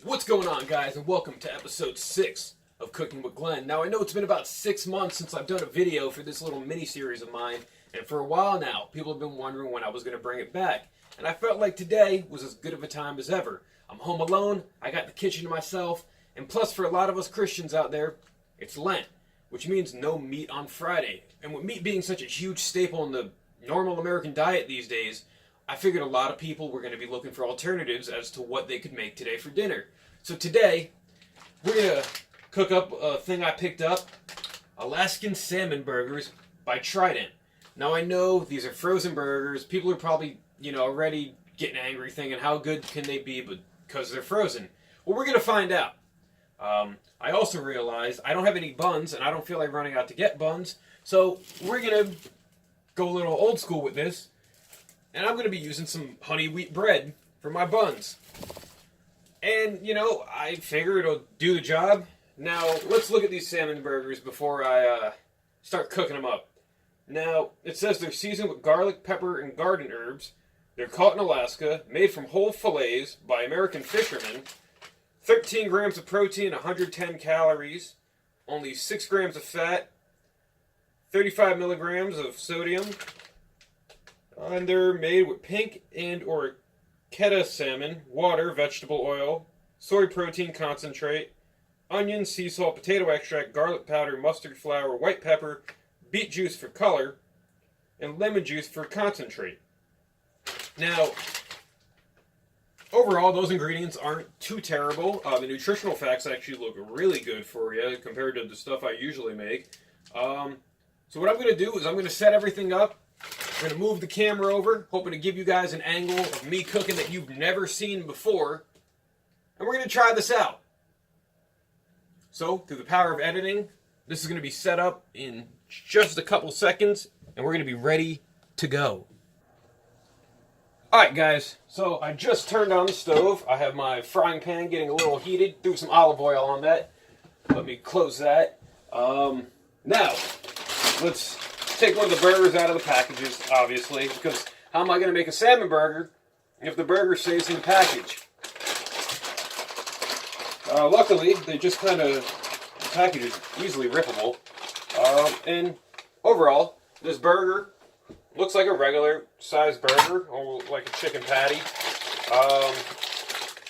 What's going on, guys, and welcome to episode 6 of Cooking with Glenn. Now, I know it's been about 6 months since I've done a video for this little mini-series of mine, and for a while now, people have been wondering when I was going to bring it back. And I felt like today was as good of a time as ever. I'm home alone, I got the kitchen to myself, and plus for a lot of us Christians out there, it's Lent, which means no meat on Friday. And with meat being such a huge staple in the normal American diet these days, I figured a lot of people were going to be looking for alternatives as to what they could make today for dinner. So today, we're going to cook up a thing I picked up, Alaskan salmon burgers by Trident. Now I know these are frozen burgers. People are probably, already getting angry thinking how good can they be because they're frozen. Well, we're going to find out. I also realized I don't have any buns and I don't feel like running out to get buns. So we're going to go a little old school with this. And I'm going to be using some honey wheat bread for my buns. And, I figure it'll do the job. Now, let's look at these salmon burgers before I start cooking them up. Now, it says they're seasoned with garlic, pepper, and garden herbs. They're caught in Alaska, made from whole fillets by American fishermen. 13 grams of protein, 110 calories, only 6 grams of fat, 35 milligrams of sodium. And they're made with pink and or keta salmon, water, vegetable oil, soy protein concentrate, onion, sea salt, potato extract, garlic powder, mustard flour, white pepper, beet juice for color, and lemon juice for concentrate. Now, overall, those ingredients aren't too terrible. The nutritional facts actually look really good for you compared to the stuff I usually make. So what I'm going to do is I'm going to set everything up. I'm going to move the camera over, hoping to give you guys an angle of me cooking that you've never seen before. And we're going to try this out. So, through the power of editing, this is going to be set up in just a couple seconds, and we're going to be ready to go. Alright guys, so I just turned on the stove. I have my frying pan getting a little heated. Threw some olive oil on that. Let me close that. Now, let's take one of the burgers out of the packages, obviously, because how am I going to make a salmon burger if the burger stays in the package? Luckily, they just the package is easily rippable. And overall, this burger looks like a regular sized burger, or like a chicken patty.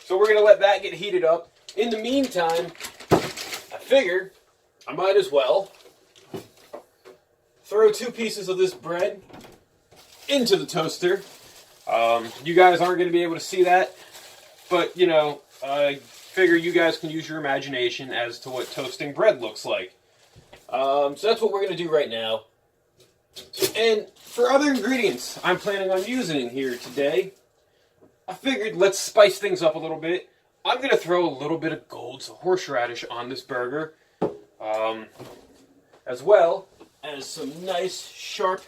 So we're going to let that get heated up. In the meantime, I figured I might as well throw 2 pieces of this bread into the toaster. You guys aren't going to be able to see that, but, I figure you guys can use your imagination as to what toasting bread looks like. So that's what we're going to do right now. And for other ingredients I'm planning on using here today, I figured let's spice things up a little bit. I'm going to throw a little bit of Gold's horseradish on this burger, as well as some nice sharp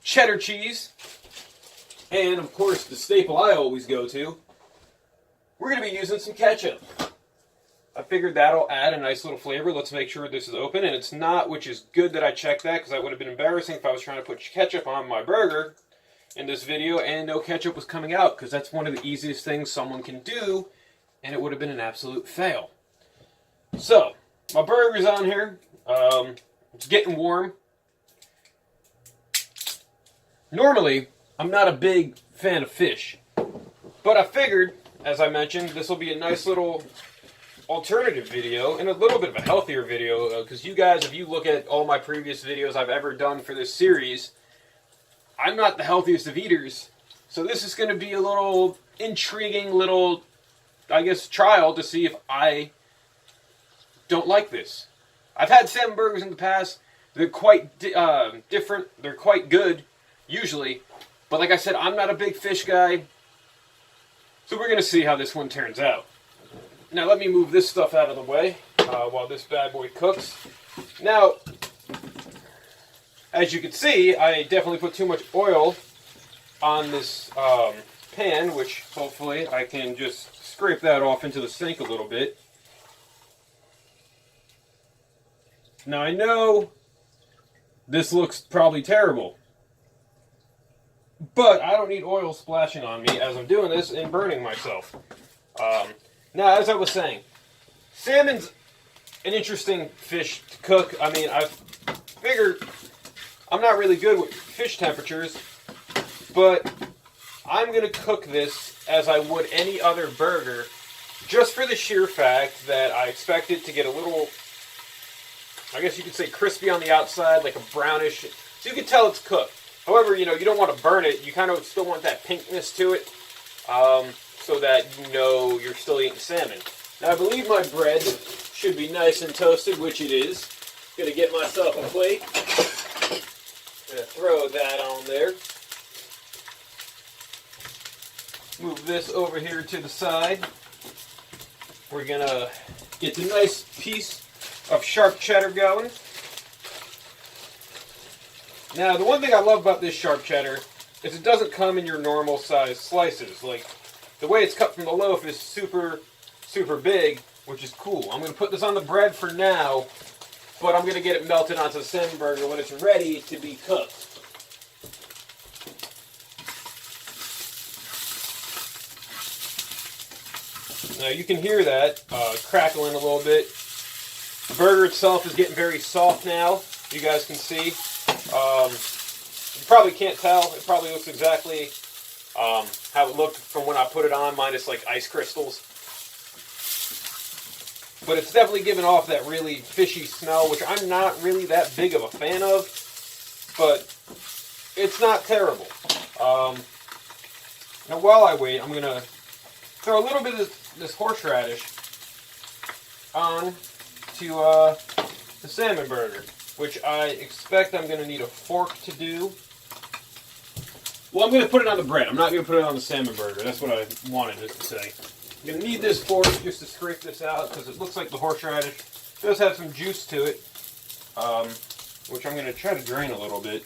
cheddar cheese, and of course the staple I always go to, we're going to be using some ketchup. I figured that'll add a nice little flavor. Let's make sure this is open, and it's not, which is good that I checked that, because that would have been embarrassing if I was trying to put ketchup on my burger in this video and no ketchup was coming out, because that's one of the easiest things someone can do, and it would have been an absolute fail. So, my burger's on here. It's getting warm. Normally, I'm not a big fan of fish, but I figured, as I mentioned, this will be a nice little alternative video and a little bit of a healthier video, because you guys, if you look at all my previous videos I've ever done for this series, I'm not the healthiest of eaters, so this is going to be a little intriguing little, trial to see if I don't like this. I've had salmon burgers in the past. They're quite different. They're quite good, usually. But like I said, I'm not a big fish guy. So we're going to see how this one turns out. Now let me move this stuff out of the way while this bad boy cooks. Now, as you can see, I definitely put too much oil on this pan, which hopefully I can just scrape that off into the sink a little bit. Now I know this looks probably terrible, but I don't need oil splashing on me as I'm doing this and burning myself. Now, as I was saying, salmon's an interesting fish to cook. I mean, I figured I'm not really good with fish temperatures, but I'm going to cook this as I would any other burger, just for the sheer fact that I expect it to get a little, I guess you could say, crispy on the outside, like a brownish, so you can tell it's cooked. However, you don't want to burn it. You kind of still want that pinkness to it, so that you know you're still eating salmon. Now, I believe my bread should be nice and toasted, which it is. Gonna get myself a plate. Gonna throw that on there. Move this over here to the side. We're gonna get the nice piece of sharp cheddar going. Now, the one thing I love about this sharp cheddar is it doesn't come in your normal size slices. Like, the way it's cut from the loaf is super, super big, which is cool. I'm going to put this on the bread for now, but I'm going to get it melted onto the salmon burger when it's ready to be cooked. Now, you can hear that crackling a little bit. The burger itself is getting very soft now. You guys can see. You probably can't tell. It probably looks exactly how it looked from when I put it on, minus like ice crystals. But it's definitely giving off that really fishy smell, which I'm not really that big of a fan of. But it's not terrible. Now, while I wait, I'm going to throw a little bit of this horseradish on to the salmon burger, which I expect I'm going to need a fork to do. Well, I'm going to put it on the bread. I'm not going to put it on the salmon burger. That's what I wanted to say. I'm going to need this fork just to scrape this out, because it looks like the horseradish does have some juice to it, which I'm going to try to drain a little bit.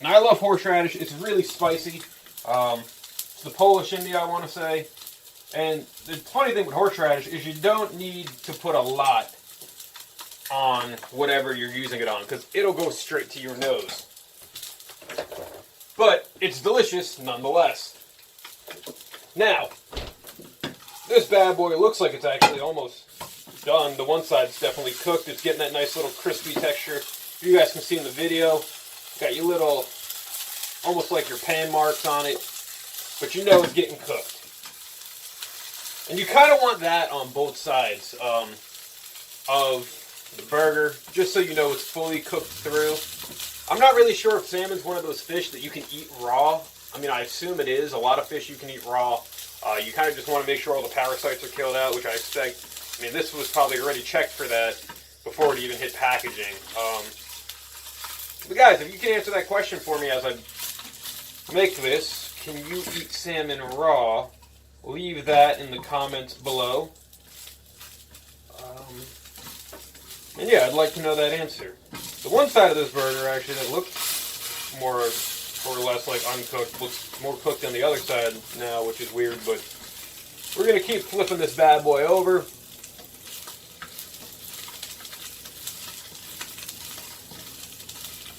Now, I love horseradish. It's really spicy. It's the Polish India, I want to say. And the funny thing with horseradish is you don't need to put a lot on whatever you're using it on, because it'll go straight to your nose. But it's delicious nonetheless. Now, this bad boy looks like it's actually almost done. The one side's definitely cooked. It's getting that nice little crispy texture. You guys can see in the video, got your little, almost like your pan marks on it, but you know it's getting cooked. And you kind of want that on both sides of the burger, just so you know it's fully cooked through. I'm not really sure if salmon's one of those fish that you can eat raw. I mean, I assume it is. A lot of fish you can eat raw. You kind of just want to make sure all the parasites are killed out, which I expect. I mean, this was probably already checked for that before it even hit packaging. But guys, if you can answer that question for me as I make this, can you eat salmon raw? Leave that in the comments below. And yeah, I'd like to know that answer. The one side of this burger, actually, that looked more or less like uncooked, looks more cooked than the other side now, which is weird, but we're going to keep flipping this bad boy over.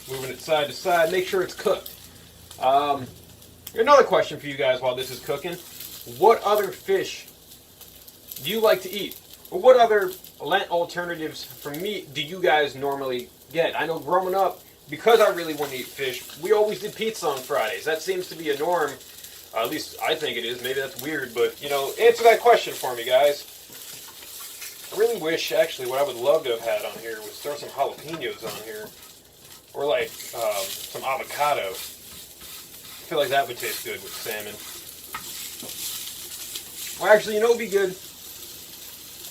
Moving it side to side, make sure it's cooked. Another question for you guys while this is cooking. What other fish do you like to eat? Or what other Lent alternatives for meat do you guys normally get? I know growing up, because I really want to eat fish, we always did pizza on Fridays. That seems to be a norm. At least I think it is. Maybe that's weird, but, answer that question for me, guys. I really wish, actually, what I would love to have had on here was throw some jalapenos on here. Or, like, some avocado. I feel like that would taste good with salmon. Well, actually, what would be good?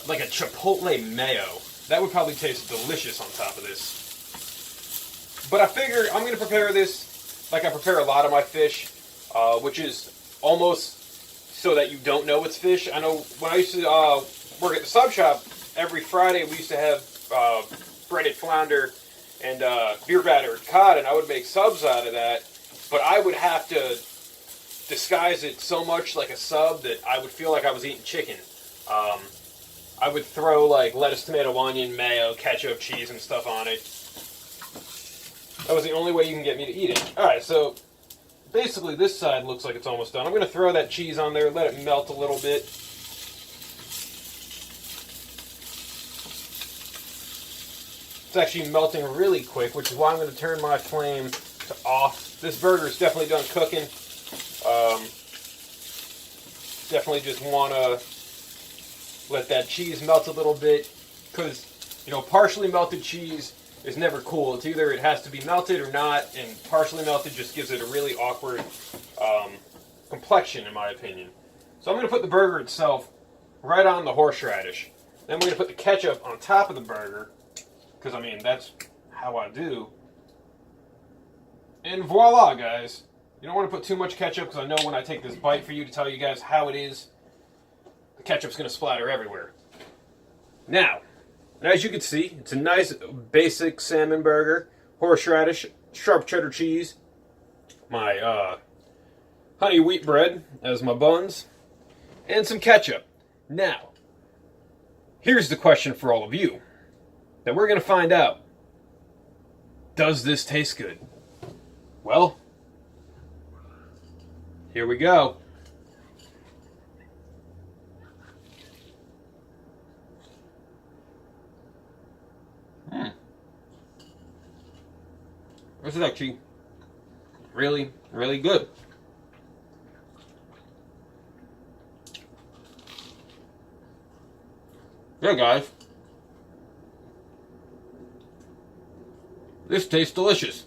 Like a chipotle mayo. That would probably taste delicious on top of this. But I figure I'm going to prepare this like I prepare a lot of my fish, which is almost so that you don't know it's fish. I know when I used to work at the sub shop, every Friday we used to have breaded flounder and beer battered cod, and I would make subs out of that. But I would have to disguise it so much like a sub that I would feel like I was eating chicken. I would throw like lettuce, tomato, onion, mayo, ketchup, cheese, and stuff on it. That was the only way you can get me to eat it. Alright, so basically this side looks like it's almost done. I'm going to throw that cheese on there, let it melt a little bit. It's actually melting really quick, which is why I'm going to turn my flame to off. This burger is definitely done cooking. Definitely just want to let that cheese melt a little bit, because, you know, partially melted cheese is never cool. It's either it has to be melted or not, and partially melted just gives it a really awkward complexion, in my opinion. So I'm going to put the burger itself right on the horseradish. Then we're going to put the ketchup on top of the burger, because, I mean, that's how I do. And voila, guys. You don't want to put too much ketchup, because I know when I take this bite for you to tell you guys how it is, the ketchup's going to splatter everywhere. Now, as you can see, it's a nice basic salmon burger, horseradish, sharp cheddar cheese, my honey wheat bread as my buns, and some ketchup. Now, here's the question for all of you that we're going to find out. Does this taste good? Well, here we go. This is actually really, really good. Yeah, guys. This tastes delicious.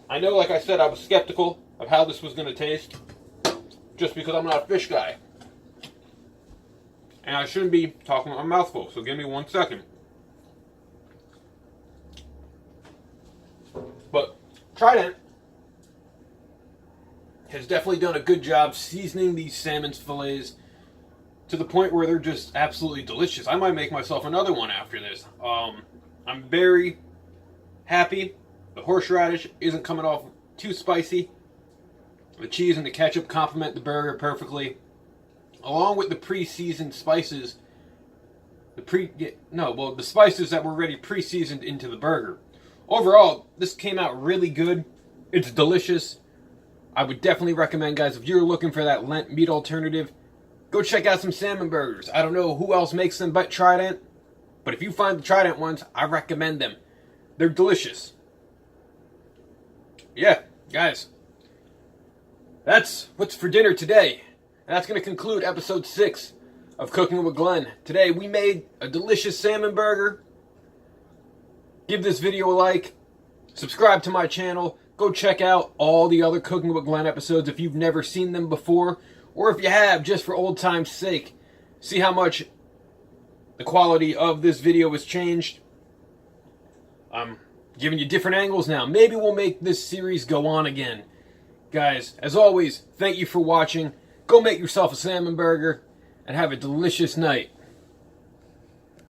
I know, like I said, I was skeptical of how this was going to taste, just because I'm not a fish guy. And I shouldn't be talking with my mouth full, so give me 1 second. But Trident has definitely done a good job seasoning these salmon fillets to the point where they're just absolutely delicious. I might make myself another one after this. I'm very happy. The horseradish isn't coming off too spicy. The cheese and the ketchup complement the burger perfectly, along with the pre-seasoned spices. The spices that were already pre-seasoned into the burger. Overall, this came out really good. It's delicious. I would definitely recommend, guys, if you're looking for that Lent meat alternative, go check out some salmon burgers. I don't know who else makes them but Trident, but if you find the Trident ones, I recommend them. They're delicious. Yeah, guys, that's what's for dinner today. And that's going to conclude episode 6 of Cooking with Glenn. Today, we made a delicious salmon burger. Give this video a like. Subscribe to my channel. Go check out all the other Cooking with Glenn episodes if you've never seen them before. Or if you have, just for old time's sake. See how much the quality of this video has changed. I'm giving you different angles now. Maybe we'll make this series go on again. Guys, as always, thank you for watching. Go make yourself a salmon burger and have a delicious night.